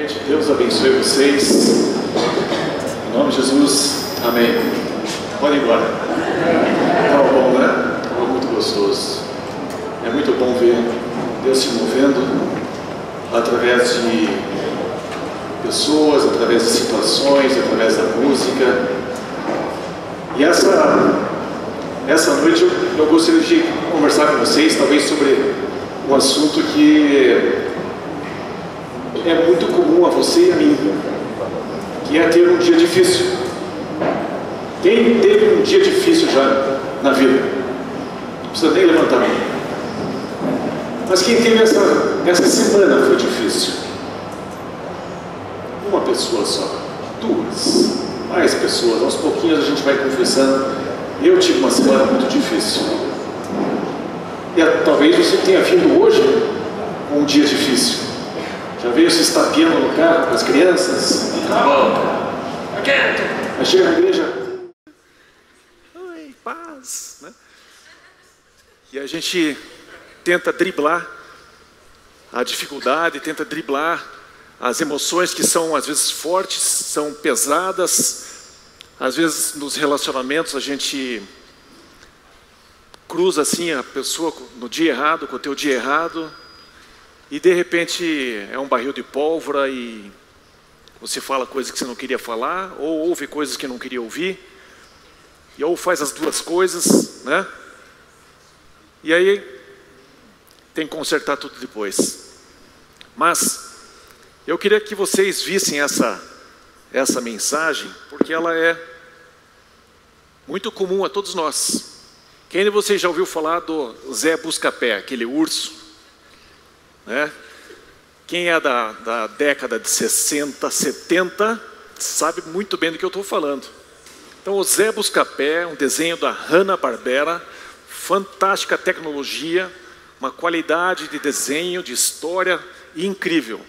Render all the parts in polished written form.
Gente, Deus abençoe vocês. Em nome de Jesus, amém. Pode ir embora. Estava bom, né? Estava muito gostoso. É muito bom ver Deus se movendo através de pessoas, através de situações, através da música. E essa noite eu gostaria de conversar com vocês, talvez sobre um assunto que é muito comum a você e a mim, que é ter um dia difícil. Quem teve um dia difícil já na vida? Não precisa nem levantar a mão. Mas quem teve essa semana foi difícil? Uma pessoa só, duas, mais pessoas, aos pouquinhos a gente vai confessando. Eu tive uma semana muito difícil. E talvez você tenha vindo hoje com um dia difícil. Já veio se estapeando no carro com as crianças? Tá bom. Aí chega na igreja. Oi, paz. Né? E a gente tenta driblar a dificuldade, tenta driblar as emoções que são às vezes fortes, são pesadas. Às vezes nos relacionamentos a gente cruza assim a pessoa no dia errado, com o teu dia errado. E de repente é um barril de pólvora e você fala coisas que você não queria falar, ou ouve coisas que não queria ouvir, e ou faz as duas coisas, né? E aí tem que consertar tudo depois. Mas eu queria que vocês vissem essa mensagem, porque ela é muito comum a todos nós. Quem de vocês já ouviu falar do Zé Buscapé, aquele urso? Né? Quem é da década de 60, 70, sabe muito bem do que eu estou falando. Então, o Zé Buscapé, um desenho da Hanna-Barbera, fantástica tecnologia, uma qualidade de desenho, de história incrível.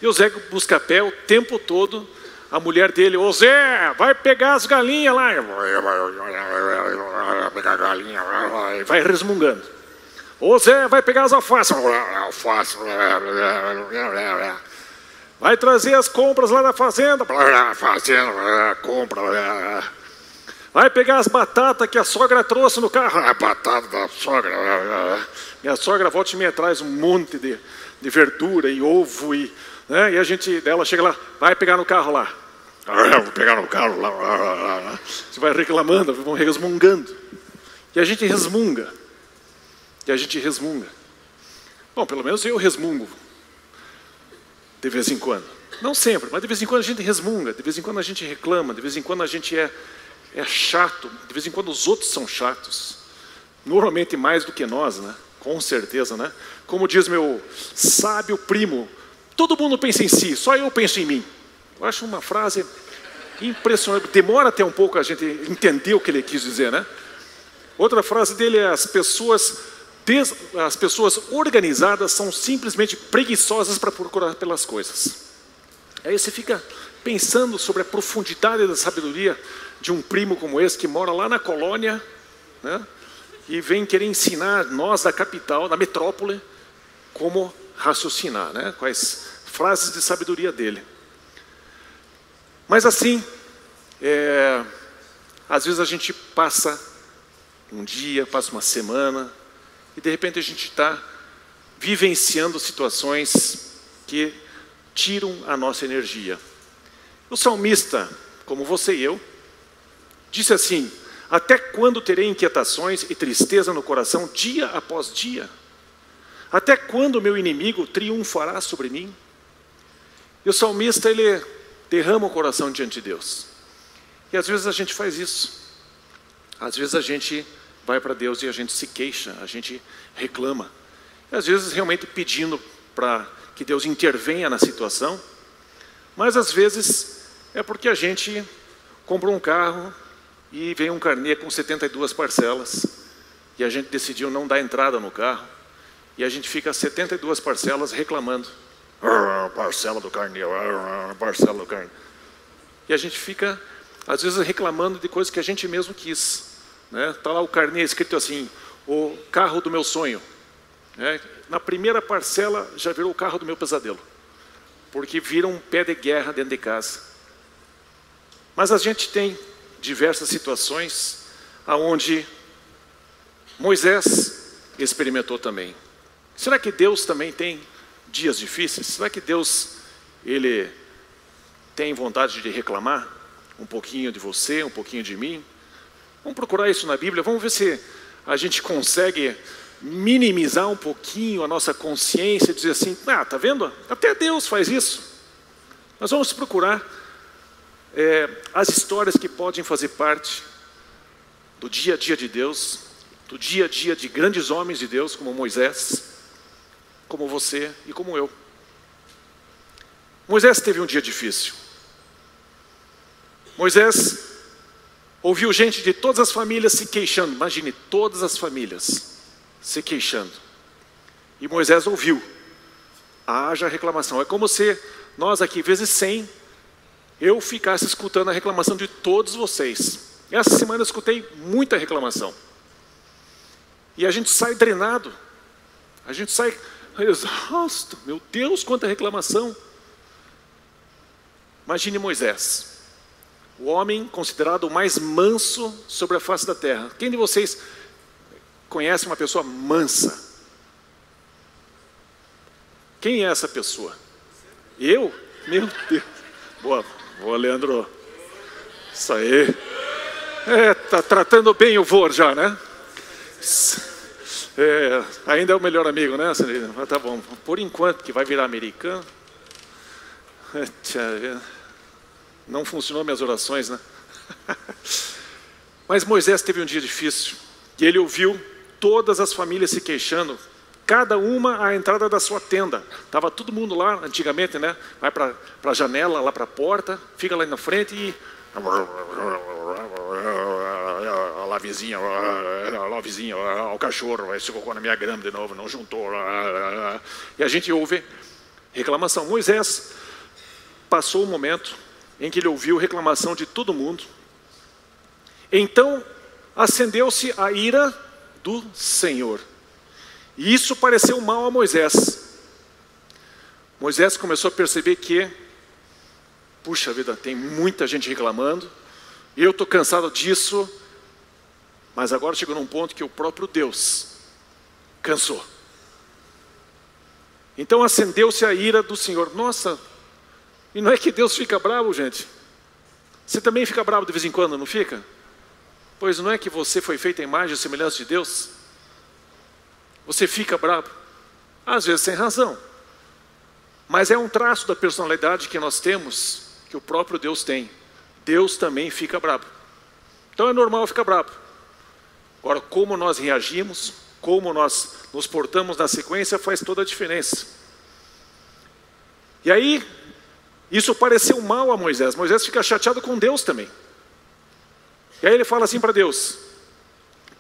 E o Zé Buscapé, o tempo todo, a mulher dele: ô Zé, vai pegar as galinhas lá. Vai pegar a galinha, vai resmungando. Ô Zé, vai pegar as alfaces. Alface. Vai trazer as compras lá da fazenda. Fazenda, compra. Vai pegar as batatas que a sogra trouxe no carro. A batata da sogra. Minha sogra volta e meia traz um monte de verdura e ovo. Né? E ela chega lá, vai pegar no carro lá. Vou pegar no carro lá. Você vai reclamando, vão resmungando. E a gente resmunga. Bom, pelo menos eu resmungo. De vez em quando. Não sempre, mas de vez em quando a gente resmunga. De vez em quando a gente reclama. De vez em quando a gente é chato. De vez em quando os outros são chatos. Normalmente mais do que nós, né? Com certeza, né? Como diz meu sábio primo, todo mundo pensa em si, só eu penso em mim. Eu acho uma frase impressionante. Demora até um pouco a gente entender o que ele quis dizer, né? Outra frase dele é: as pessoas organizadas são simplesmente preguiçosas para procurar pelas coisas. Aí você fica pensando sobre a profundidade da sabedoria de um primo como esse, que mora lá na colônia, né? E vem querer ensinar nós da capital, da metrópole, como raciocinar, né? Quais frases de sabedoria dele. Mas assim, às vezes a gente passa um dia, passa uma semana, e de repente a gente está vivenciando situações que tiram a nossa energia. O salmista, como você e eu, disse assim: até quando terei inquietações e tristeza no coração dia após dia? Até quando meu inimigo triunfará sobre mim? E o salmista, ele derrama o coração diante de Deus. E às vezes a gente faz isso. Às vezes a gente vai para Deus e a gente se queixa, a gente reclama. E às vezes realmente pedindo para que Deus intervenha na situação. Mas às vezes é porque a gente comprou um carro e veio um carnê com 72 parcelas. E a gente decidiu não dar entrada no carro. E a gente fica 72 parcelas reclamando. Parcela do carnê, parcela do carnê. E a gente fica, às vezes, reclamando de coisas que a gente mesmo quis. Está lá o carnê escrito assim: o carro do meu sonho. Na primeira parcela já virou o carro do meu pesadelo. porque viram um pé de guerra dentro de casa. Mas a gente tem diversas situações aonde Moisés experimentou também. Será que Deus também tem dias difíceis? Será que Deus, Ele tem vontade de reclamar um pouquinho de você, um pouquinho de mim? Vamos procurar isso na Bíblia, vamos ver se a gente consegue minimizar um pouquinho a nossa consciência e dizer assim, tá vendo? Até Deus faz isso. Nós vamos procurar as histórias que podem fazer parte do dia a dia de Deus, do dia a dia de grandes homens de Deus, como Moisés, como você e como eu. Moisés teve um dia difícil. Moisés ouviu gente de todas as famílias se queixando. Imagine, todas as famílias se queixando. E Moisés ouviu. Haja reclamação. É como se nós aqui, vezes 100, eu ficasse escutando a reclamação de todos vocês. Essa semana eu escutei muita reclamação. E a gente sai drenado. A gente sai exausto. Meu Deus, quanta reclamação. Imagine Moisés, o homem considerado o mais manso sobre a face da terra. Quem de vocês conhece uma pessoa mansa? Quem é essa pessoa? Eu? Meu Deus. Boa, Leandro. Isso aí. Tá tratando bem o vô já, né? Ainda é o melhor amigo, né? Mas tá bom. Por enquanto, que vai virar americano. Não funcionou minhas orações, né? Mas Moisés teve um dia difícil. E ele ouviu todas as famílias se queixando, cada uma à entrada da sua tenda. Estava todo mundo lá, antigamente, né? Vai para a janela, lá para a porta, fica lá na frente e... Olha lá, vizinha, o cachorro, se colocou na minha grama de novo, não juntou. E a gente ouve reclamação. Moisés passou um momento em que ele ouviu reclamação de todo mundo. Então acendeu-se a ira do Senhor. E isso pareceu mal a Moisés. Moisés começou a perceber que, puxa vida, tem muita gente reclamando, eu estou cansado disso, mas agora chegou num ponto que o próprio Deus cansou. Então acendeu-se a ira do Senhor. Nossa, e não é que Deus fica bravo, gente? Você também fica bravo de vez em quando, não fica? Pois não é que você foi feito à imagem e semelhança de Deus? Você fica bravo, às vezes sem razão, mas é um traço da personalidade que nós temos, que o próprio Deus tem. Deus também fica bravo. Então é normal ficar bravo. Agora, como nós reagimos, como nós nos portamos na sequência, faz toda a diferença. E aí, isso pareceu mal a Moisés. Moisés fica chateado com Deus também. E aí ele fala assim para Deus: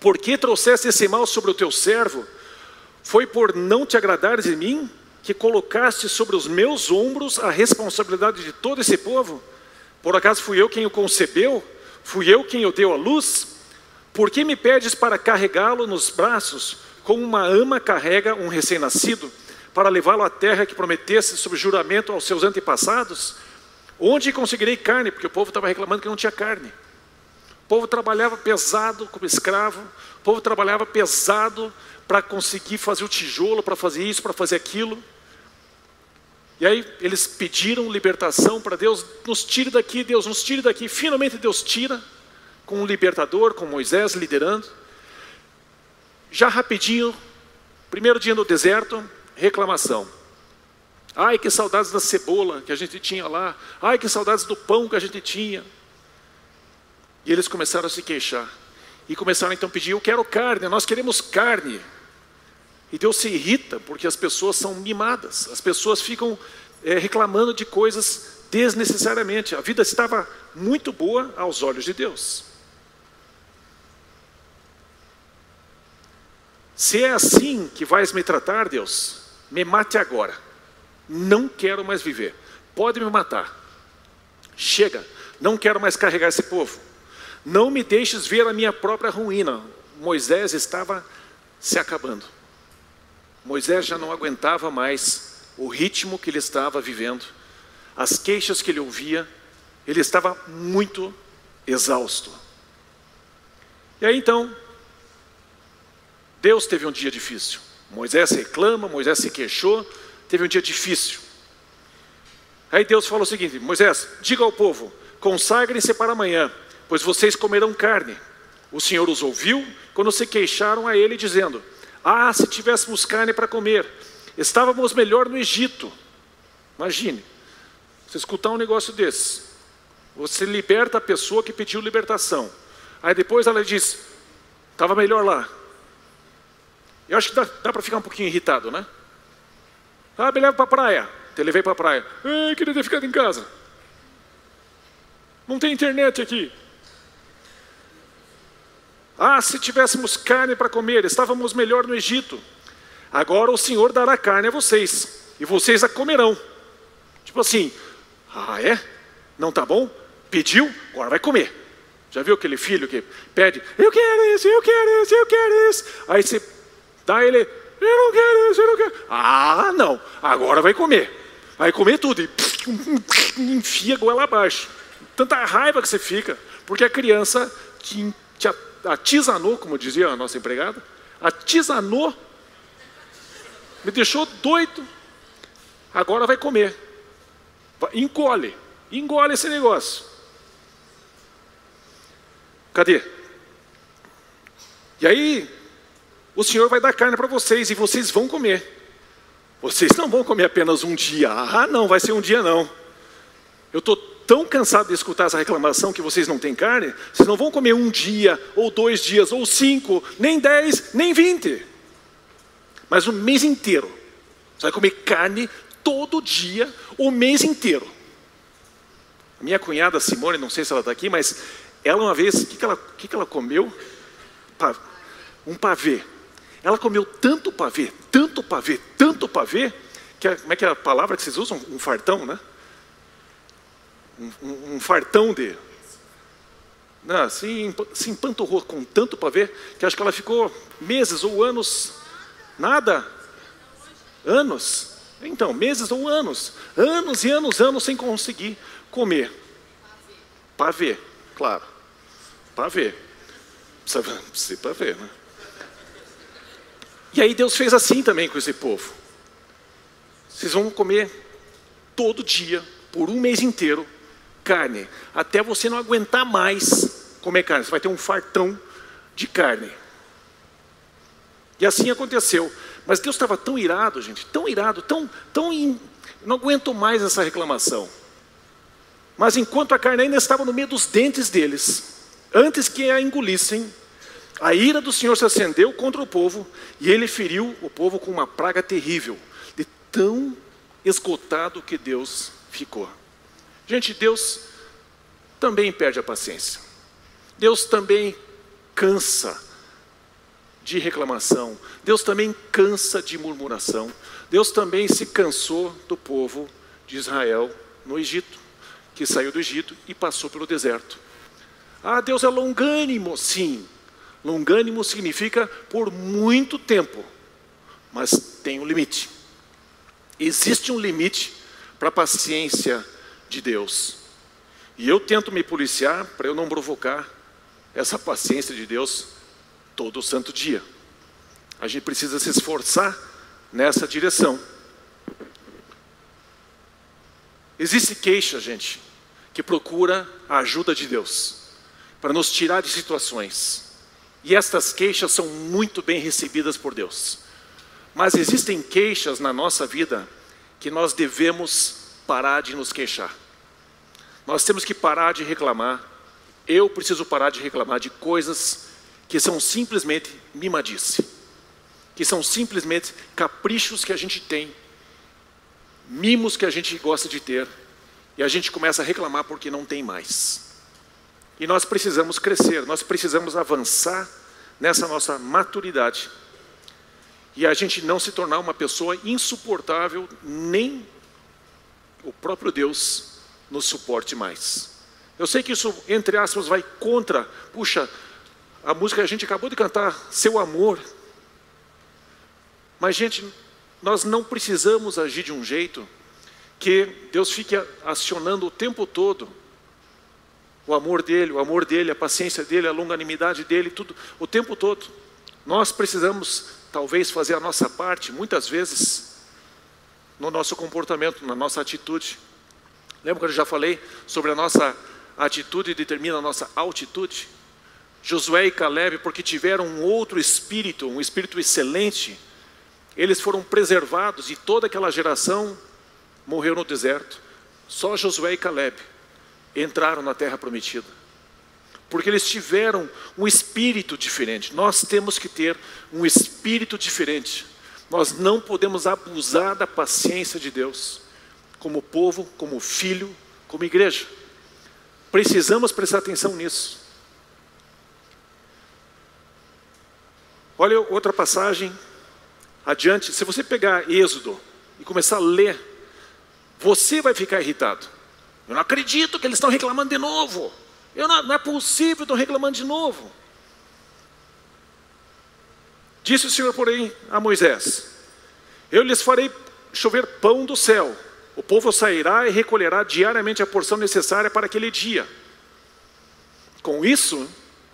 por que trouxeste esse mal sobre o teu servo? Foi por não te agradares de mim que colocaste sobre os meus ombros a responsabilidade de todo esse povo? Por acaso fui eu quem o concebeu? Fui eu quem o deu à luz? Por que me pedes para carregá-lo nos braços, como uma ama carrega um recém-nascido, para levá-lo à terra que prometesse sob juramento aos seus antepassados? Onde conseguirei carne? Porque o povo estava reclamando que não tinha carne. O povo trabalhava pesado como escravo, o povo trabalhava pesado para conseguir fazer o tijolo, para fazer isso, para fazer aquilo. E aí eles pediram libertação para Deus: nos tire daqui, Deus, nos tire daqui. Finalmente Deus tira, com um libertador, com Moisés liderando. Já rapidinho, primeiro dia no deserto, reclamação. Ai, que saudades da cebola que a gente tinha lá. Ai, que saudades do pão que a gente tinha. E eles começaram a se queixar. E começaram então a pedir: eu quero carne, nós queremos carne. E Deus se irrita porque as pessoas são mimadas. As pessoas ficam reclamando de coisas desnecessariamente. A vida estava muito boa aos olhos de Deus. Se é assim que vais me tratar, Deus, me mate agora. Não quero mais viver. Pode me matar. Chega, não quero mais carregar esse povo. Não me deixes ver a minha própria ruína. Moisés estava se acabando. Moisés já não aguentava mais o ritmo que ele estava vivendo. as queixas que ele ouvia, ele estava muito exausto. E aí então, Deus teve um dia difícil. Moisés reclama, Moisés se queixou, teve um dia difícil. Aí Deus falou o seguinte: Moisés, diga ao povo, consagrem-se para amanhã, pois vocês comerão carne. O Senhor os ouviu quando se queixaram a ele, dizendo: ah, se tivéssemos carne para comer, estávamos melhor no Egito. Imagine, você escutar um negócio desse, você liberta a pessoa que pediu libertação, aí depois ela diz: estava melhor lá. Eu acho que dá para ficar um pouquinho irritado, né? Ah, me leva para a praia. Te levei para a praia. Queria ter ficado em casa. Não tem internet aqui. Ah, se tivéssemos carne para comer, estávamos melhor no Egito. Agora o Senhor dará carne a vocês, e vocês a comerão. Tipo assim, ah é? Não tá bom? Pediu, agora vai comer. Já viu aquele filho que pede, eu quero isso, eu quero isso, eu quero isso. Aí você dá ele, eu não quero isso, eu não quero. Ah não, agora vai comer. Vai comer tudo e enfia a goela abaixo. Tanta raiva que você fica, porque a criança te atizanou, como dizia a nossa empregada, atizanou, me deixou doido, agora vai comer. Engole esse negócio. Cadê? E aí, o Senhor vai dar carne para vocês e vocês vão comer. Vocês não vão comer apenas um dia. Ah, não, vai ser um dia não. Eu estou tão cansado de escutar essa reclamação que vocês não têm carne. Vocês não vão comer um dia, ou 2 dias, ou 5, nem 10, nem 20. Mas o mês inteiro. Você vai comer carne todo dia, o mês inteiro. A minha cunhada Simone, não sei se ela está aqui, mas ela uma vez, o que ela comeu? Um pavê. Ela comeu tanto pavê, tanto pavê, tanto pavê, que como é que é a palavra que vocês usam? Um fartão, né? Um fartão de... Não, se empanturrou com tanto pavê, que acho que ela ficou meses ou anos, nada, anos, então, meses ou anos, anos e anos sem conseguir comer. Pavê, claro, pavê, precisa ser pavê, né? E aí Deus fez assim também com esse povo. Vocês vão comer todo dia, por um mês inteiro, carne, até você não aguentar mais comer carne. Você vai ter um fartão de carne. E assim aconteceu. Mas Deus estava tão irado, gente, tão irado, não aguento mais essa reclamação. Mas enquanto a carne ainda estava no meio dos dentes deles, antes que a engolissem, a ira do Senhor se acendeu contra o povo, e ele feriu o povo com uma praga terrível, de tão esgotado que Deus ficou. Gente, Deus também perde a paciência. Deus também cansa de reclamação. Deus também cansa de murmuração. Deus também se cansou do povo de Israel no Egito, que saiu do Egito e passou pelo deserto. Ah, Deus é longânimo, sim. Longânimo significa por muito tempo, mas tem um limite. Existe um limite para a paciência de Deus. E eu tento me policiar para eu não provocar essa paciência de Deus todo santo dia. A gente precisa se esforçar nessa direção. Existe queixa, gente, que procura a ajuda de Deus para nos tirar de situações. E estas queixas são muito bem recebidas por Deus. Mas existem queixas na nossa vida que nós devemos parar de nos queixar. Nós temos que parar de reclamar. Eu preciso parar de reclamar de coisas que são simplesmente mimadice, que são simplesmente caprichos que a gente tem, mimos que a gente gosta de ter, e a gente começa a reclamar porque não tem mais. E nós precisamos crescer, nós precisamos avançar nessa nossa maturidade, e a gente não se tornar uma pessoa insuportável, nem o próprio Deus nos suporte mais. Eu sei que isso, entre aspas, vai contra, puxa, a música que a gente acabou de cantar, Seu Amor. Mas, gente, nós não precisamos agir de um jeito que Deus fique acionando o tempo todo o amor dele, a paciência dele, a longanimidade dele, tudo, o tempo todo. Nós precisamos, talvez, fazer a nossa parte, muitas vezes, no nosso comportamento, na nossa atitude. Lembra que eu já falei sobre a nossa atitude determina a nossa altitude? Josué e Caleb, porque tiveram um outro espírito, um espírito excelente, eles foram preservados e toda aquela geração morreu no deserto. Só Josué e Caleb entraram na terra prometida, porque eles tiveram um espírito diferente. Nós temos que ter um espírito diferente. Nós não podemos abusar da paciência de Deus, como povo, como filho, como igreja. Precisamos prestar atenção nisso. Olha outra passagem adiante. Se você pegar Êxodo e começar a ler, você vai ficar irritado. Eu não acredito que eles estão reclamando de novo. Não é possível, estão reclamando de novo. Disse o Senhor, porém, a Moisés: eu lhes farei chover pão do céu. O povo sairá e recolherá diariamente a porção necessária para aquele dia. Com isso,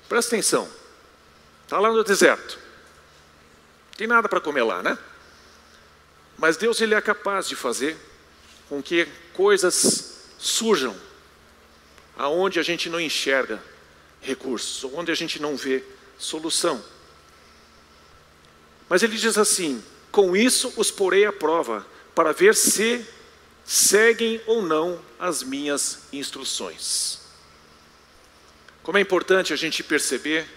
presta atenção, está lá no deserto. Não tem nada para comer lá, né? Mas Deus, ele é capaz de fazer com que coisas surjam aonde a gente não enxerga recursos, onde a gente não vê solução. Mas ele diz assim: com isso os porei à prova, para ver se seguem ou não as minhas instruções. Como é importante a gente perceber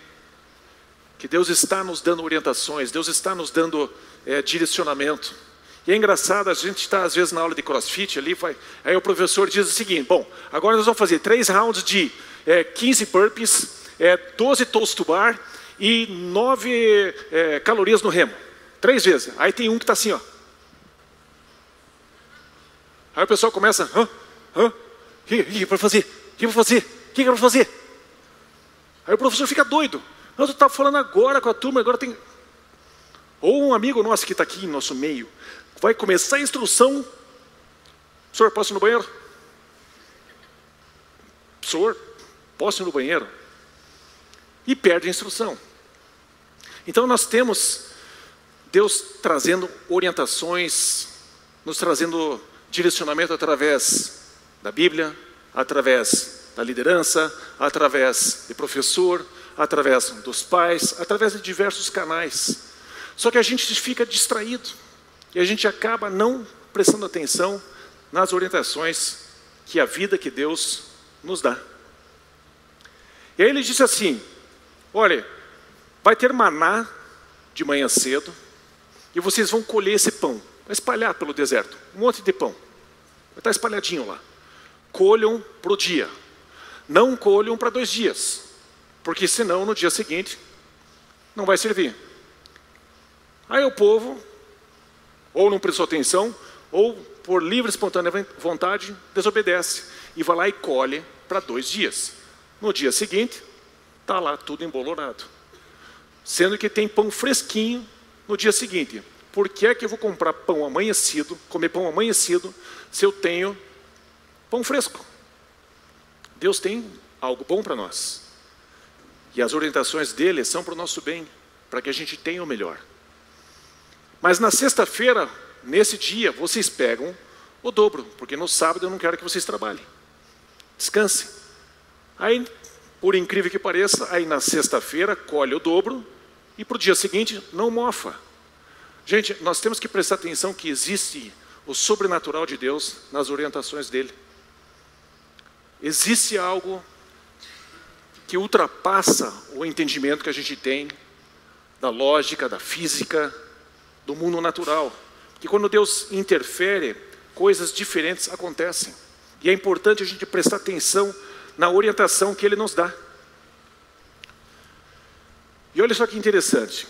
que Deus está nos dando orientações, Deus está nos dando direcionamento. E é engraçado, a gente está às vezes na aula de crossfit ali, aí o professor diz o seguinte: bom, agora nós vamos fazer 3 rounds de 15 burpees, 12 toes to bar e 9 calorias no remo, 3 vezes. Aí tem um que está assim, ó. Aí o pessoal começa: o que vai fazer? O que vai fazer? O que vai fazer? Aí o professor fica doido. Nós estamos falando agora com a turma, agora tem... Ou um amigo nosso que está aqui em nosso meio, vai começar a instrução: senhor, posso ir no banheiro? Senhor, posso ir no banheiro? E perde a instrução. Então nós temos Deus trazendo orientações, nos trazendo direcionamento através da Bíblia, através da liderança, através de professor, através dos pais, através de diversos canais. Só que a gente fica distraído e a gente acaba não prestando atenção nas orientações que a vida que Deus nos dá. E aí ele disse assim: olha, vai ter maná de manhã cedo e vocês vão colher esse pão, vai espalhar pelo deserto, um monte de pão, vai estar espalhadinho lá. Colham para o dia, não colham para 2 dias, porque senão no dia seguinte não vai servir. Aí o povo ou não prestou atenção, ou por livre e espontânea vontade desobedece e vai lá e colhe para 2 dias. No dia seguinte está lá tudo embolorado, sendo que tem pão fresquinho no dia seguinte. Por que é que eu vou comprar pão amanhecido, comer pão amanhecido, se eu tenho pão fresco? Deus tem algo bom para nós, e as orientações dele são para o nosso bem, para que a gente tenha o melhor. Mas na sexta-feira, nesse dia, vocês pegam o dobro, porque no sábado eu não quero que vocês trabalhem. Descansem. Aí, por incrível que pareça, aí na sexta-feira colhe o dobro e para o dia seguinte não mofa. Gente, nós temos que prestar atenção que existe o sobrenatural de Deus nas orientações dele. Existe algo que ultrapassa o entendimento que a gente tem da lógica, da física, do mundo natural, que quando Deus interfere, coisas diferentes acontecem, e é importante a gente prestar atenção na orientação que Ele nos dá. E olha só que interessante,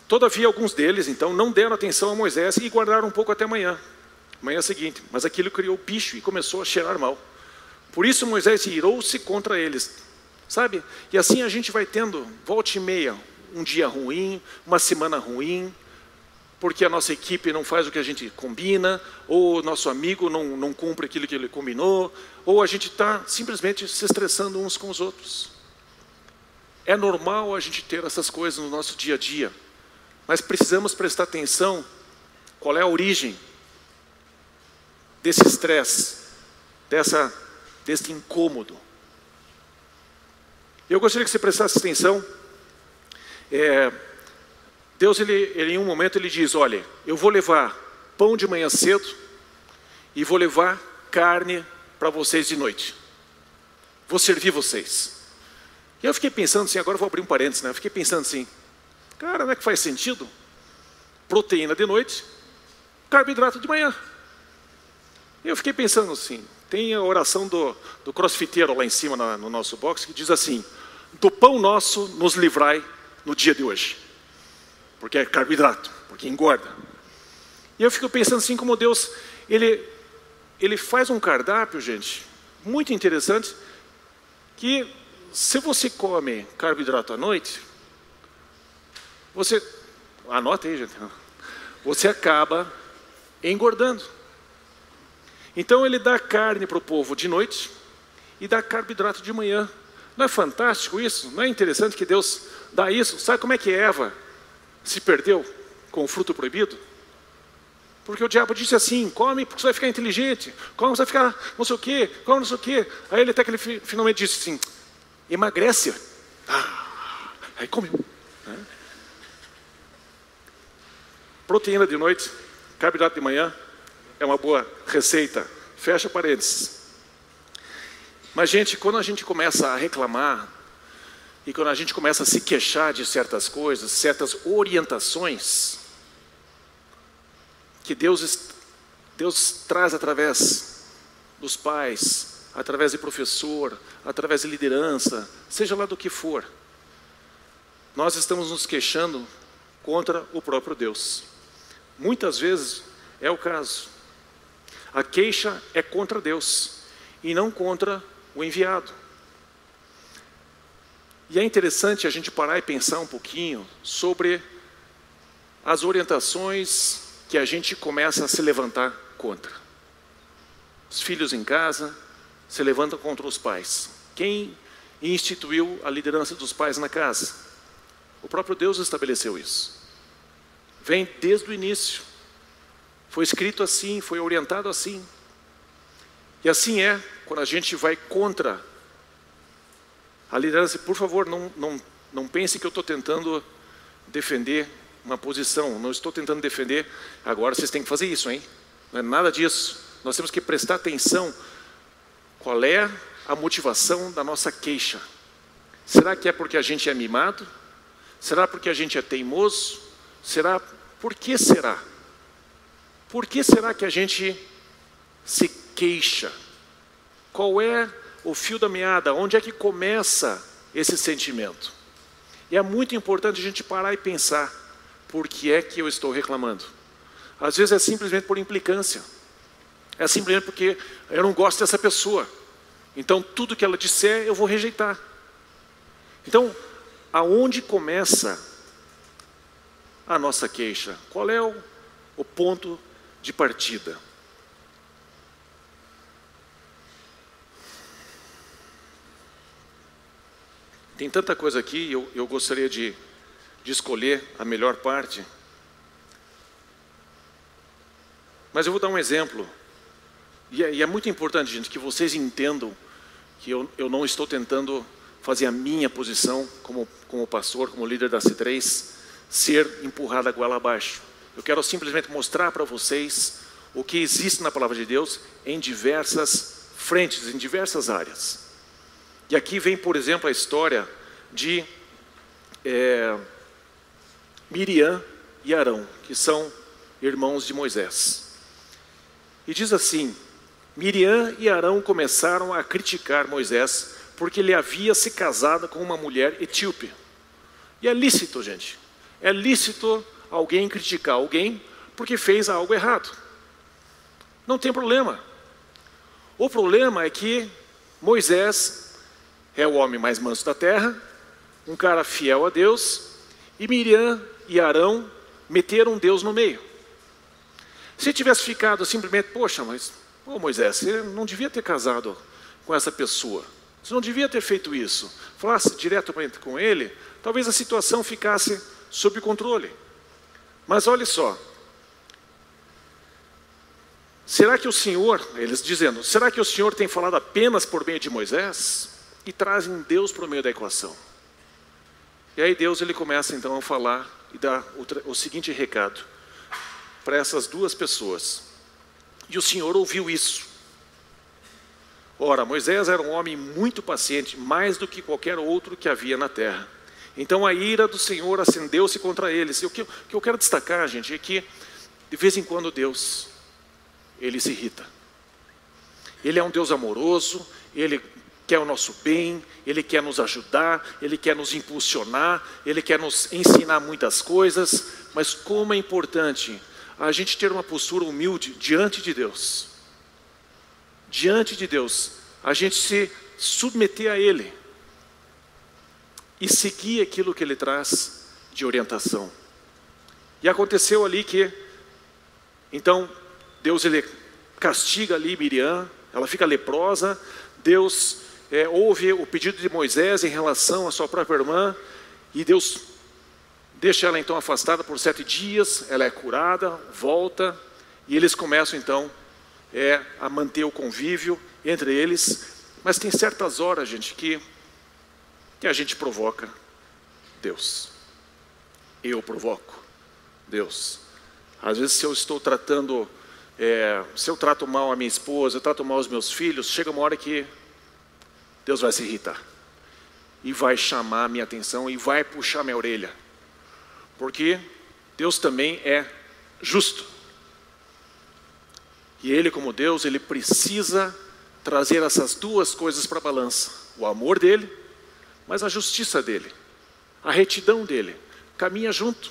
todavia alguns deles então não deram atenção a Moisés e guardaram um pouco até manhã seguinte, mas aquilo criou bicho e começou a cheirar mal. Por isso Moisés irou-se contra eles, sabe? E assim a gente vai tendo, volta e meia, um dia ruim, uma semana ruim, porque a nossa equipe não faz o que a gente combina, ou o nosso amigo não cumpre aquilo que ele combinou, ou a gente está simplesmente se estressando uns com os outros. É normal a gente ter essas coisas no nosso dia a dia, mas precisamos prestar atenção qual é a origem desse estresse, desse incômodo. Eu gostaria que você prestasse atenção. Deus, em um momento, ele diz, olha, eu vou levar pão de manhã cedo e vou levar carne para vocês de noite. Vou servir vocês. E eu fiquei pensando assim, agora eu vou abrir um parênteses, né? Eu fiquei pensando assim, cara, não é que faz sentido? Proteína de noite, carboidrato de manhã. E eu fiquei pensando assim, tem a oração do crossfiteiro lá em cima no nosso box, que diz assim, do pão nosso nos livrai no dia de hoje. Porque é carboidrato, porque engorda. E eu fico pensando assim, como Deus, ele faz um cardápio, gente, muito interessante, que se você come carboidrato à noite, anota aí, gente, você acaba engordando. Então ele dá carne para o povo de noite e dá carboidrato de manhã. Não é fantástico isso? Não é interessante que Deus dá isso? Sabe como é que Eva se perdeu com o fruto proibido? Porque o diabo disse assim, come porque você vai ficar inteligente, come você vai ficar não sei o quê, come não sei o quê. Aí ele até que ele finalmente disse assim, emagrece. Aí comeu. Proteína de noite, carboidrato de manhã, é uma boa receita. Fecha parênteses. Mas, gente, quando a gente começa a reclamar, e quando a gente começa a se queixar de certas coisas, certas orientações, que Deus traz através dos pais, através de professor, através de liderança, seja lá do que for, nós estamos nos queixando contra o próprio Deus. Muitas vezes é o caso. A queixa é contra Deus e não contra o enviado. E é interessante a gente parar e pensar um pouquinho sobre as orientações que a gente começa a se levantar contra. Os filhos em casa se levantam contra os pais. Quem instituiu a liderança dos pais na casa? O próprio Deus estabeleceu isso. Vem desde o início. Foi escrito assim, foi orientado assim. E assim é quando a gente vai contra a liderança. Por favor, não pense que eu estou tentando defender uma posição. Não estou tentando defender, agora vocês têm que fazer isso, hein? Não é nada disso. Nós temos que prestar atenção. Qual é a motivação da nossa queixa? Será que é porque a gente é mimado? Será porque a gente é teimoso? Por que será? Por que será que a gente se queixa? Qual é o fio da meada? Onde é que começa esse sentimento? E é muito importante a gente parar e pensar, por que é que eu estou reclamando? Às vezes é simplesmente por implicância. É simplesmente porque eu não gosto dessa pessoa. Então tudo que ela disser eu vou rejeitar. Então, aonde começa a nossa queixa? Qual é o ponto de partida? Tem tanta coisa aqui, eu gostaria de escolher a melhor parte. Mas eu vou dar um exemplo. E é muito importante, gente, que vocês entendam que eu não estou tentando fazer a minha posição como pastor, como líder da C3, ser empurrada a goela abaixo. Eu quero simplesmente mostrar para vocês o que existe na palavra de Deus em diversas frentes, em diversas áreas. E aqui vem, por exemplo, a história de Miriam e Arão, que são irmãos de Moisés. E diz assim, Miriam e Arão começaram a criticar Moisés porque ele havia se casado com uma mulher etíope. E é lícito, gente. É lícito alguém criticar alguém porque fez algo errado. Não tem problema. O problema é que Moisés é o homem mais manso da terra, um cara fiel a Deus, e Miriam e Arão meteram Deus no meio. Se tivesse ficado simplesmente, poxa, mas Moisés, você não devia ter casado com essa pessoa, você não devia ter feito isso, falasse direto com ele, talvez a situação ficasse sob controle. Mas olha só, será que o Senhor, eles dizendo, será que o Senhor tem falado apenas por meio de Moisés? E trazem Deus para o meio da equação. E aí Deus ele começa então a falar e dar o seguinte recado para essas duas pessoas. E o Senhor ouviu isso. Ora, Moisés era um homem muito paciente, mais do que qualquer outro que havia na terra. Então a ira do Senhor acendeu-se contra eles. E o que eu quero destacar, gente, é que de vez em quando Deus, ele se irrita. Ele é um Deus amoroso, ele quer o nosso bem, ele quer nos ajudar, ele quer nos impulsionar, ele quer nos ensinar muitas coisas, mas como é importante a gente ter uma postura humilde diante de Deus. Diante de Deus, a gente se submeter a Ele e seguir aquilo que Ele traz de orientação. E aconteceu ali que, então, Deus ele castiga ali Miriam, ela fica leprosa, Deus ouve o pedido de Moisés em relação à sua própria irmã, e Deus deixa ela então afastada por 7 dias, ela é curada, volta, e eles começam então a manter o convívio entre eles, mas tem certas horas, gente, que a gente provoca Deus. Eu provoco Deus. Às vezes se eu estou tratando, se eu trato mal a minha esposa, eu trato mal os meus filhos, chega uma hora que Deus vai se irritar. E vai chamar a minha atenção e vai puxar minha orelha. Porque Deus também é justo. E Ele, como Deus, Ele precisa trazer essas duas coisas para a balança. O amor dEle, mas a justiça dEle. A retidão dEle. Caminha junto.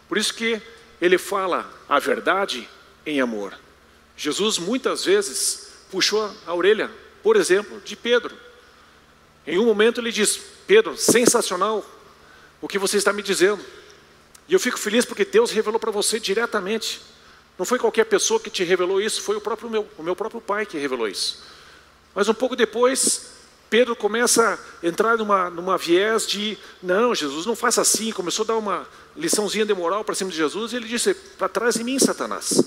Por isso que Ele fala a verdade em amor. Jesus muitas vezes puxou a orelha, por exemplo, de Pedro. Em um momento ele diz: Pedro, sensacional o que você está me dizendo. E eu fico feliz porque Deus revelou para você diretamente. Não foi qualquer pessoa que te revelou isso, foi o meu próprio pai que revelou isso. Mas um pouco depois, Pedro começa a entrar numa viés de: não, Jesus, não faça assim. Começou a dar uma liçãozinha de moral para cima de Jesus, e ele disse: para trás de mim, Satanás.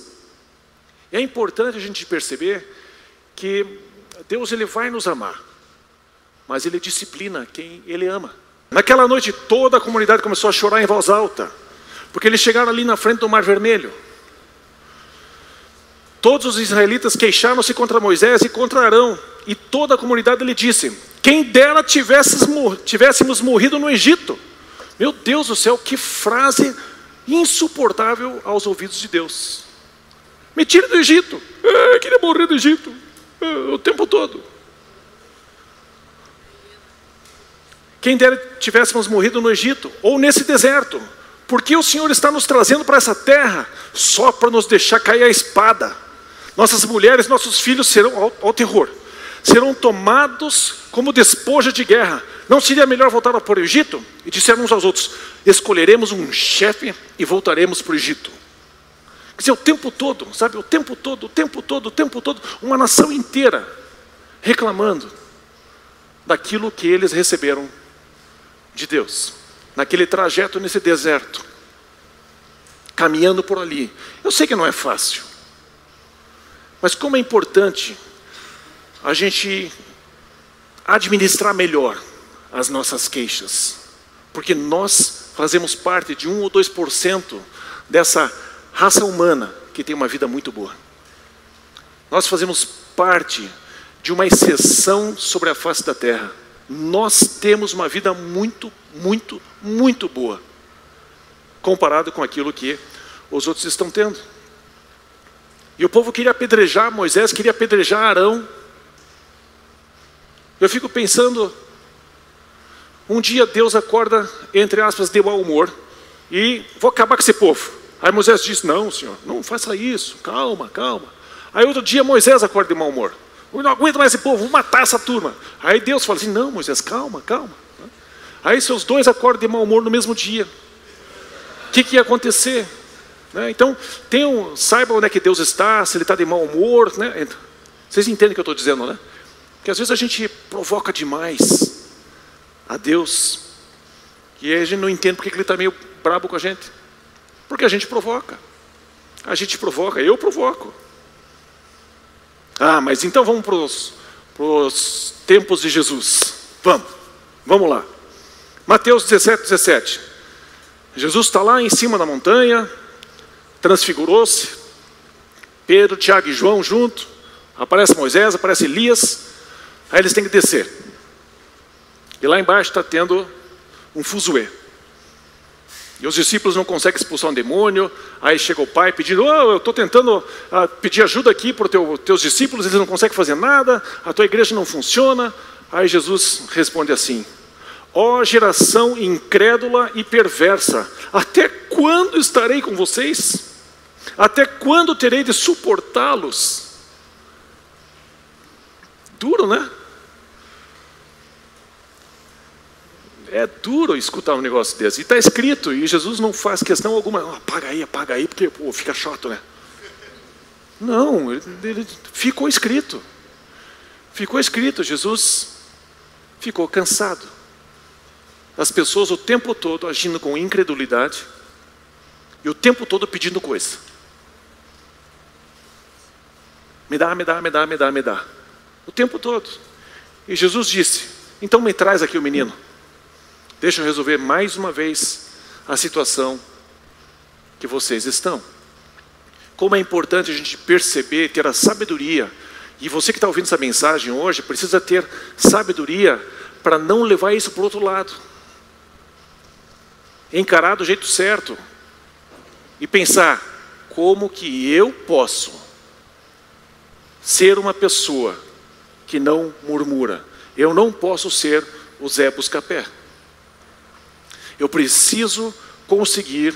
E é importante a gente perceber que Deus ele vai nos amar, mas Ele disciplina quem Ele ama. Naquela noite toda a comunidade começou a chorar em voz alta, porque eles chegaram ali na frente do Mar Vermelho. Todos os israelitas queixaram-se contra Moisés e contra Arão, e toda a comunidade lhe disse: quem dera tivéssemos morrido no Egito. Meu Deus do céu, que frase insuportável aos ouvidos de Deus. Me tire do Egito, eu queria morrer do Egito o tempo todo. Quem dera tivéssemos morrido no Egito, ou nesse deserto, porque o Senhor está nos trazendo para essa terra, só para nos deixar cair a espada. Nossas mulheres, nossos filhos serão, ao terror, serão tomados como despojo de guerra. Não seria melhor voltar para o Egito? E disseram uns aos outros: escolheremos um chefe e voltaremos para o Egito. Quer dizer, o tempo todo, sabe, o tempo todo, uma nação inteira reclamando daquilo que eles receberam de Deus, naquele trajeto nesse deserto, caminhando por ali. Eu sei que não é fácil, mas como é importante a gente administrar melhor as nossas queixas, porque nós fazemos parte de 1 ou 2% dessa raça humana que tem uma vida muito boa. Nós fazemos parte de uma exceção sobre a face da terra. Nós temos uma vida muito, muito, muito boa, comparado com aquilo que os outros estão tendo. E o povo queria apedrejar Moisés, queria apedrejar Arão. Eu fico pensando, um dia Deus acorda, entre aspas, de mau humor, e vou acabar com esse povo. Aí Moisés diz: não, Senhor, não faça isso, calma, calma. Aí outro dia Moisés acorda de mau humor: eu não aguento mais esse povo, vou matar essa turma. Aí Deus fala assim: não, Moisés, calma, calma. Aí seus dois acordam de mau humor no mesmo dia. o que ia acontecer? Né? Então, saiba onde é que Deus está, se Ele está de mau humor. Né? Vocês entendem o que eu estou dizendo, né? Porque às vezes a gente provoca demais a Deus, e aí a gente não entende porque Ele está meio brabo com a gente. Porque a gente provoca. A gente provoca, eu provoco. Ah, mas então vamos para os tempos de Jesus. Vamos lá. Mateus 17. Jesus está lá em cima da montanha, transfigurou-se, Pedro, Tiago e João junto, aparece Moisés, aparece Elias, aí eles têm que descer. E lá embaixo está tendo um fuzuê. E os discípulos não conseguem expulsar um demônio, aí chega o pai pedindo, eu estou tentando pedir ajuda aqui para os teus discípulos, eles não conseguem fazer nada, a tua igreja não funciona. Aí Jesus responde assim: ó geração incrédula e perversa, até quando estarei com vocês? Até quando terei de suportá-los? Duro, né? É duro escutar um negócio desse. E está escrito, e Jesus não faz questão alguma. Apaga aí, porque fica chato, né? Não, ele ficou escrito. Ficou escrito, Jesus ficou cansado. As pessoas o tempo todo agindo com incredulidade e o tempo todo pedindo coisa. Me dá. O tempo todo. E Jesus disse: então me traz aqui o menino. Deixa eu resolver mais uma vez a situação que vocês estão. Como é importante a gente perceber, ter a sabedoria. E você que está ouvindo essa mensagem hoje, precisa ter sabedoria para não levar isso para o outro lado. Encarar do jeito certo. E pensar, como que eu posso ser uma pessoa que não murmura? Eu não posso ser o Zé Buscapé. Eu preciso conseguir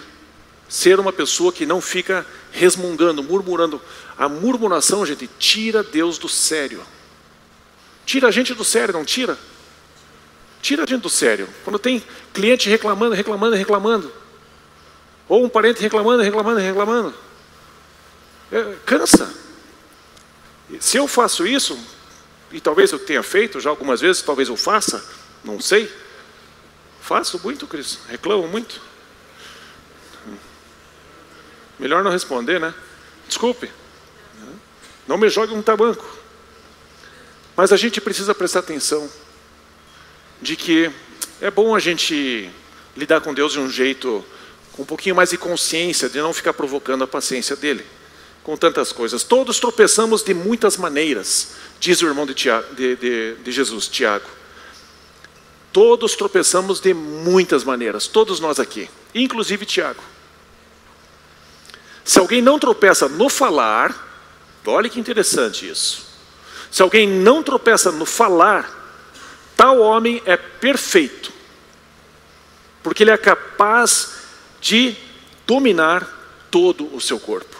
ser uma pessoa que não fica resmungando, murmurando. A murmuração, gente, tira Deus do sério. Tira a gente do sério, não tira? Tira a gente do sério. Quando tem cliente reclamando. Ou um parente reclamando. Cansa. Se eu faço isso, e talvez eu tenha feito já algumas vezes, talvez eu faça, não sei. Faço muito, Cris. Reclamo muito. Melhor não responder, né? Desculpe. Não me jogue um tabanco. Mas a gente precisa prestar atenção de que é bom a gente lidar com Deus de um jeito com um pouquinho mais de consciência, de não ficar provocando a paciência dele com tantas coisas. Todos tropeçamos de muitas maneiras, diz o irmão de Jesus, Tiago. Todos tropeçamos de muitas maneiras, todos nós aqui, inclusive Tiago. Se alguém não tropeça no falar, olha que interessante isso. Se alguém não tropeça no falar, tal homem é perfeito, porque ele é capaz de dominar todo o seu corpo.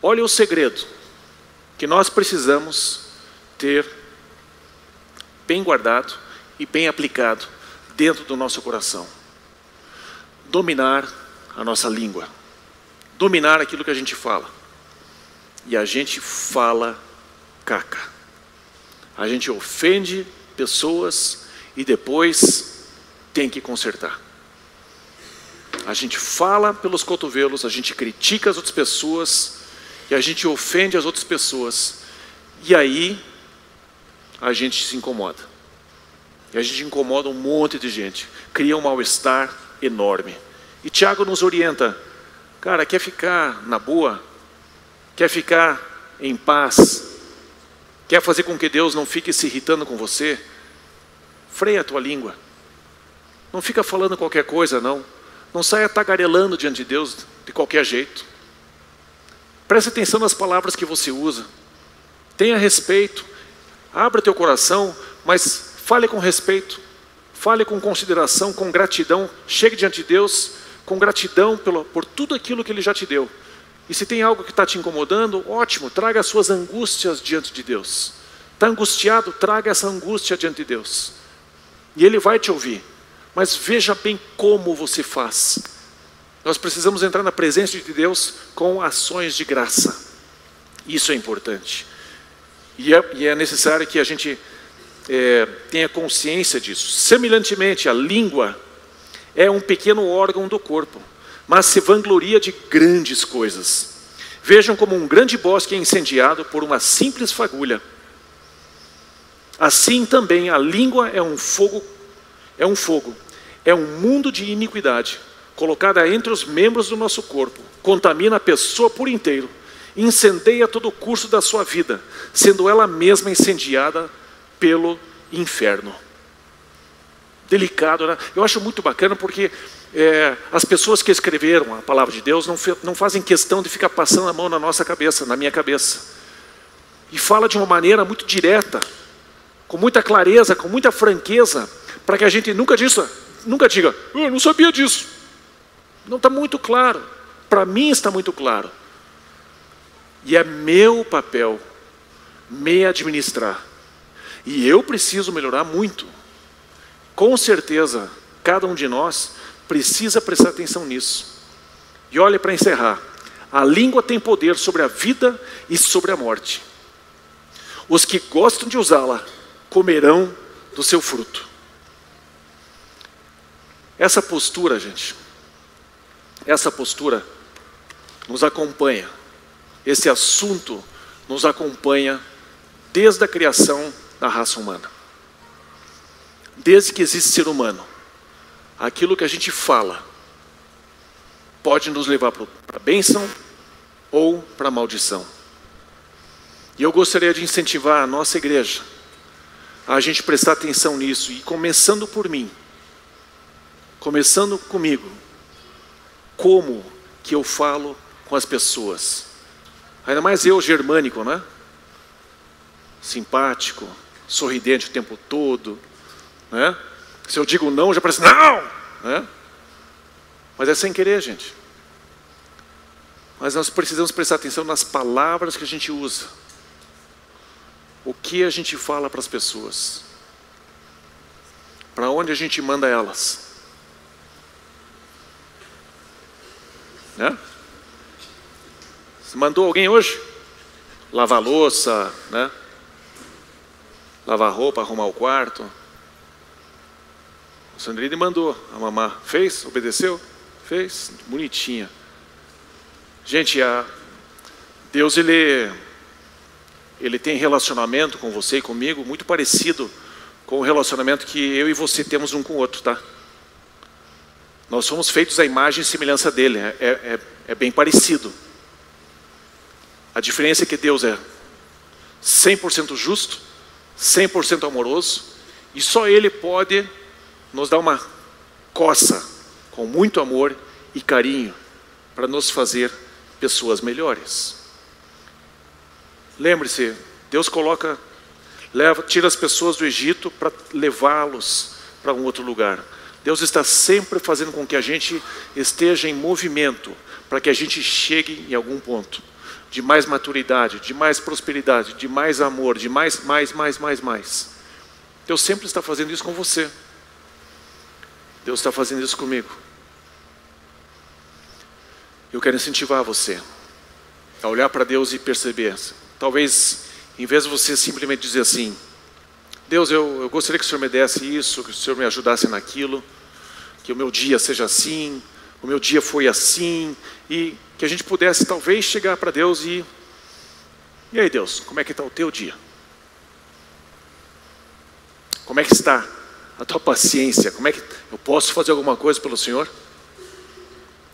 Olha o segredo que nós precisamos ter bem guardado e bem aplicado dentro do nosso coração. Dominar a nossa língua. Dominar aquilo que a gente fala. E a gente fala caca. A gente ofende pessoas e depois tem que consertar. A gente fala pelos cotovelos, a gente critica as outras pessoas e a gente ofende as outras pessoas. E aí a gente se incomoda. E a gente incomoda um monte de gente. Cria um mal-estar enorme. E Tiago nos orienta. Cara, quer ficar na boa? Quer ficar em paz? Quer fazer com que Deus não fique se irritando com você? Freia a tua língua. Não fica falando qualquer coisa, não. Não saia tagarelando diante de Deus de qualquer jeito. Preste atenção nas palavras que você usa. Tenha respeito. Abra teu coração, mas fale com respeito. Fale com consideração, com gratidão. Chegue diante de Deus com gratidão por tudo aquilo que Ele já te deu. E se tem algo que está te incomodando, ótimo, traga as suas angústias diante de Deus. Está angustiado, traga essa angústia diante de Deus. E Ele vai te ouvir. mas veja bem como você faz. Nós precisamos entrar na presença de Deus com ações de graça. Isso é importante. E é necessário que a gente tenha consciência disso. Semelhantemente, a língua é um pequeno órgão do corpo, mas se vangloria de grandes coisas. Vejam como um grande bosque é incendiado por uma simples fagulha. Assim também a língua é um fogo, é um mundo de iniquidade, colocada entre os membros do nosso corpo, contamina a pessoa por inteiro, incendeia todo o curso da sua vida, sendo ela mesma incendiada pelo inferno. Delicado, né? Eu acho muito bacana porque as pessoas que escreveram a palavra de Deus não fazem questão de ficar passando a mão na nossa cabeça, na minha cabeça. E fala de uma maneira muito direta, com muita clareza, com muita franqueza, para que a gente nunca diga, eu não sabia disso. Não está muito claro. Para mim está muito claro. E é meu papel me administrar. E eu preciso melhorar muito. Com certeza, cada um de nós precisa prestar atenção nisso. E olha, para encerrar, a língua tem poder sobre a vida e sobre a morte. Os que gostam de usá-la comerão do seu fruto. Essa postura, gente, essa postura nos acompanha. Esse assunto nos acompanha desde a criação da raça humana. Desde que existe ser humano, aquilo que a gente fala pode nos levar para a bênção ou para a maldição. E eu gostaria de incentivar a nossa igreja a gente prestar atenção nisso, e começando por mim, começando comigo, como que eu falo com as pessoas. Ainda mais eu, germânico, né? Simpático, sorridente o tempo todo, né? Se eu digo não, já parece não, né? Mas é sem querer, gente. Mas nós precisamos prestar atenção nas palavras que a gente usa. O que a gente fala para as pessoas? Para onde a gente manda elas? Né? Você mandou alguém hoje? Lavar louça, né? Lavar roupa, arrumar o quarto. A Sandrine mandou, a mamá fez, obedeceu? Fez, bonitinha. Gente, Deus ele tem relacionamento com você e comigo muito parecido com o relacionamento que eu e você temos um com o outro, tá? Nós somos feitos à imagem e semelhança dele, é bem parecido. A diferença é que Deus é 100% justo, 100% amoroso, e só Ele pode nos dar uma coça com muito amor e carinho para nos fazer pessoas melhores. Lembre-se, Deus tira as pessoas do Egito para levá-los para um outro lugar. Deus está sempre fazendo com que a gente esteja em movimento, para que a gente chegue em algum ponto de mais maturidade, de mais prosperidade, de mais amor, de mais. Deus sempre está fazendo isso com você. Deus está fazendo isso comigo. Eu quero incentivar você a olhar para Deus e perceber. Talvez, em vez de você simplesmente dizer assim, Deus, eu gostaria que o Senhor me desse isso, que o Senhor me ajudasse naquilo, que o meu dia seja assim, o meu dia foi assim, e que a gente pudesse talvez chegar para Deus e aí Deus, como é que está o teu dia? Como é que está a tua paciência? Como é que eu posso fazer alguma coisa pelo Senhor?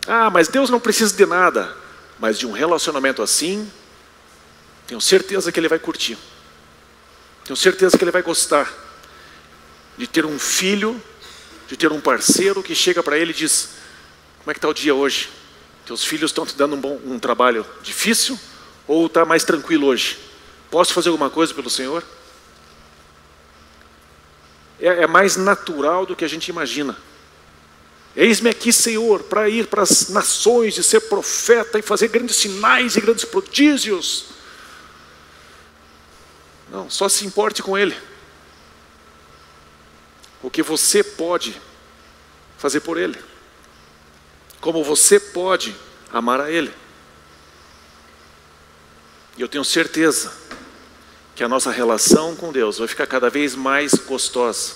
Ah, mas Deus não precisa de nada, mas de um relacionamento assim, tenho certeza que Ele vai curtir. Tenho certeza que Ele vai gostar de ter um filho, de ter um parceiro que chega para Ele e diz, como é que está o dia hoje? Teus filhos estão te dando um trabalho difícil ou está mais tranquilo hoje? Posso fazer alguma coisa pelo Senhor? É mais natural do que a gente imagina. Eis-me aqui, Senhor, para ir para as nações e ser profeta e fazer grandes sinais e grandes prodígios. Não, só se importe com Ele. O que você pode fazer por Ele, como você pode amar a Ele. E eu tenho certeza que a nossa relação com Deus vai ficar cada vez mais gostosa.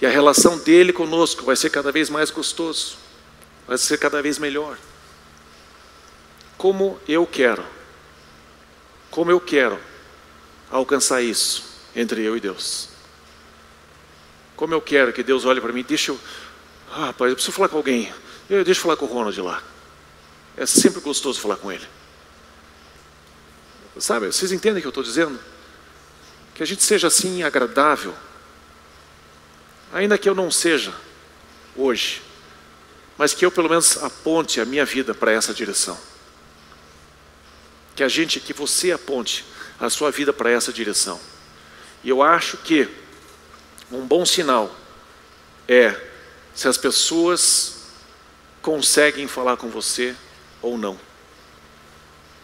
E a relação dele conosco vai ser cada vez mais gostoso, vai ser cada vez melhor. Como eu quero alcançar isso entre eu e Deus. Como eu quero que Deus olhe para mim, rapaz, eu preciso falar com alguém, deixa eu falar com o Ronald lá. É sempre gostoso falar com ele. Sabe, vocês entendem o que eu estou dizendo? Que a gente seja assim agradável, ainda que eu não seja hoje, mas que eu pelo menos aponte a minha vida para essa direção. Que você aponte a sua vida para essa direção. E eu acho que um bom sinal é se as pessoas conseguem falar com você ou não.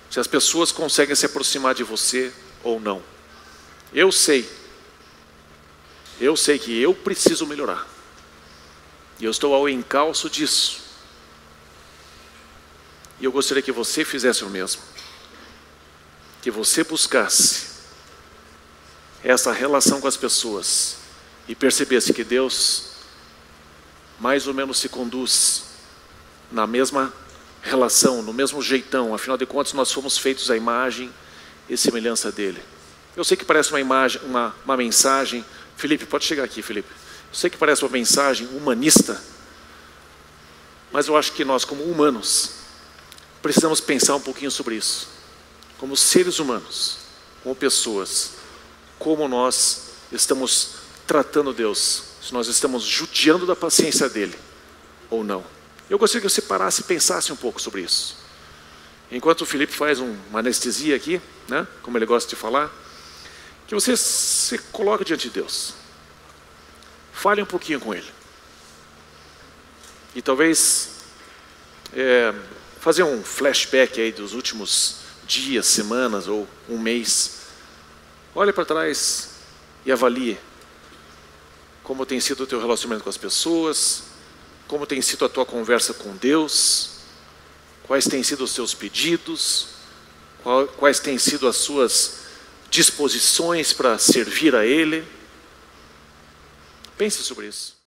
Se as pessoas conseguem se aproximar de você ou não. Eu sei que eu preciso melhorar. E eu estou ao encalço disso. E eu gostaria que você fizesse o mesmo. Que você buscasse essa relação com as pessoas e percebesse que Deus mais ou menos se conduz na mesma relação, no mesmo jeitão. Afinal de contas, nós fomos feitos à imagem e semelhança dele. Eu sei que parece uma mensagem. Felipe, pode chegar aqui, Felipe. Eu sei que parece uma mensagem humanista, mas eu acho que nós, como humanos, precisamos pensar um pouquinho sobre isso. Como seres humanos, como pessoas, como nós estamos tratando Deus, se nós estamos judiando da paciência dele ou não. Eu gostaria que você parasse e pensasse um pouco sobre isso. Enquanto o Felipe faz uma anestesia aqui, né, como ele gosta de falar, que você se coloque diante de Deus. Fale um pouquinho com Ele. E talvez fazer um flashback aí dos últimos dias, semanas ou um mês. Olhe para trás e avalie como tem sido o teu relacionamento com as pessoas, como tem sido a tua conversa com Deus, quais têm sido os teus pedidos, quais têm sido as suas disposições para servir a Ele. Pense sobre isso.